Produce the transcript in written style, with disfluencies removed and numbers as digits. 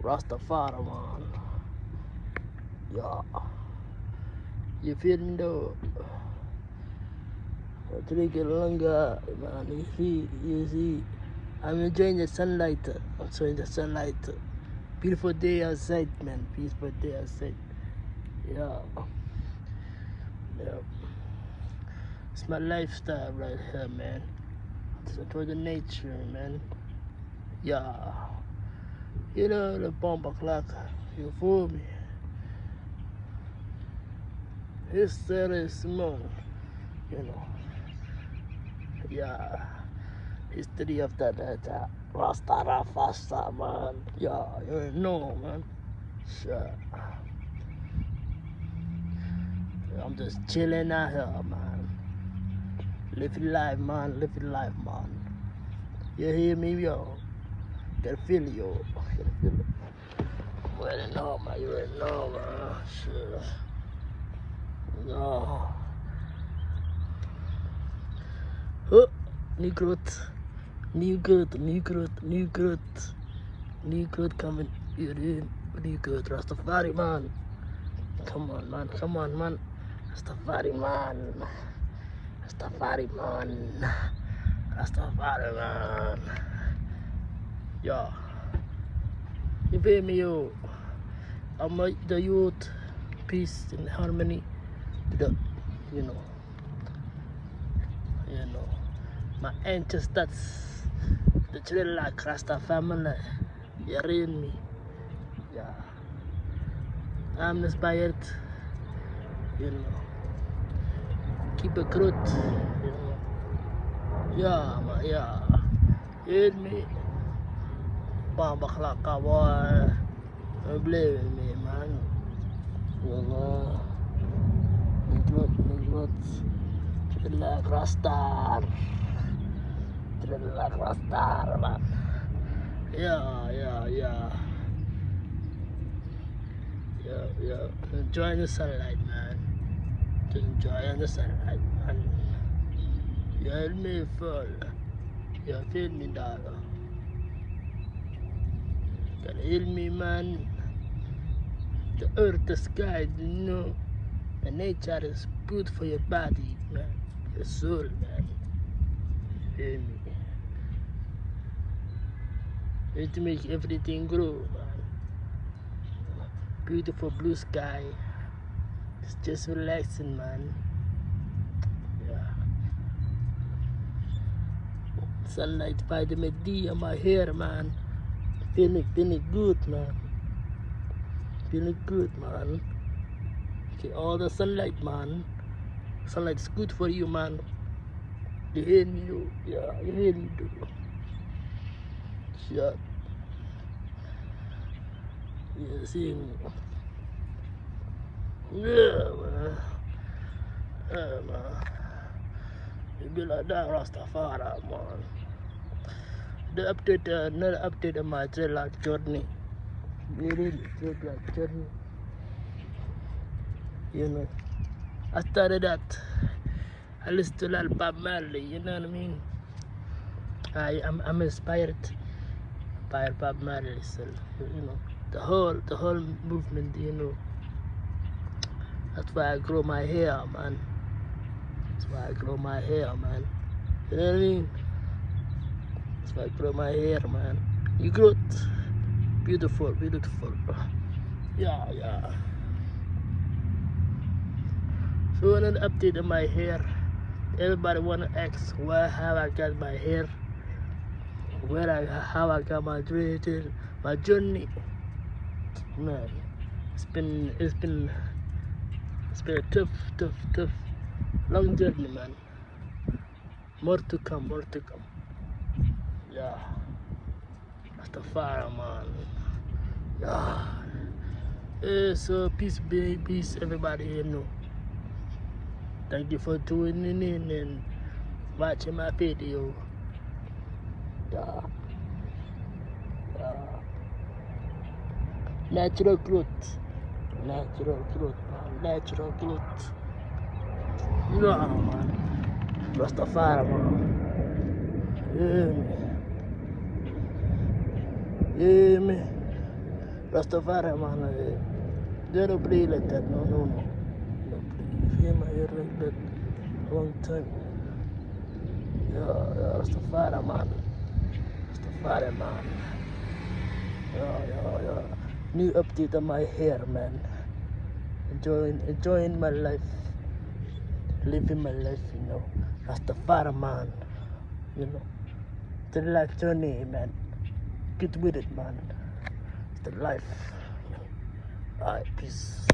Rastafari, man. Yeah. You feel me though? Drink it longer, man. You see. I'm enjoying the sunlight. I'm enjoying the sunlight. Beautiful day outside, man. Beautiful day outside. Yeah. Yeah. It's my lifestyle right here, man. It's enjoy the nature, man. Yeah. You know, the bomb o'clock. You fool me. History is small. You know. Yeah. History of that Rasta, man. Yeah, you know, man. Sure. I'm just chilling out here, man. Living life, man. Living life, man. You hear me, yo? Can feel you. Can feel it. You already know, man. You already know, man. Sure. No. Oh, new growth. New growth, new growth, new growth. New growth coming. You in. New growth. Rastafari, man. Come on, man. Come on, man. Rastafari, man. Rastafari, man. Rastafari, man. Yeah. You feel me, yo? I'm the youth. Peace and harmony. You know. My ancestors, the children like Rasta family, you read me. Yeah. I'm inspired, you know. Keep it growth, you know. Yeah, man, yeah. You read me? Bomba clock, boy. Don't blame me, man. You know. Me growth. Children like Rasta. Like Rasta, man. Yeah. Enjoying the sunlight, man. Enjoying the sunlight, man. You help me fall. You feel me, dog. You can heal me, man. The earth, the sky, you know. The nature is good for your body, man. Your soul, man. You feel me? It makes everything grow, man. Beautiful blue sky. It's just relaxing, man. Yeah. Sunlight, vitamin D on my hair, man. Feeling good, man. Feeling good, man. Okay, all the sunlight, man. Sunlight is good for you, man. You hear me, yo? Yeah, you hear me, dude. Shut. You see me? Yeah, man. Yeah, man. You be like that, Rastafari, man. Another update on my dreadlock journey. Really, dreadlock journey. You know, I started that. I listen to a lot of Bob Marley, you know what I mean? I'm inspired by Bob Marley, so, you know, the whole movement, you know. That's why I grow my hair, man. That's why I grow my hair, man. You know what I mean? That's why I grow my hair, man. You grow it. Beautiful, beautiful. Yeah. So another update on my hair. Everybody wanna ask how I got my hair, how I got my dread, my journey. Man, it's been a tough, long journey, man. More to come. Yeah, that's the fire, man. Yeah. So peace, everybody, you know. Thank you for tuning in and watching my video. Yeah. Natural growth, man. Natural growth. You know how, man. Rastafari, man. Yeah, me. Rastafari man, they don't play like that. No. No play. You hear my head like that. Long time. Yeah, Rastafari man. Rastafari man. Yeah. New update on my hair, man. Enjoying my life. Living my life, Rastafari man. The life journey, man. Get with it, man. It's the life. Alright, peace.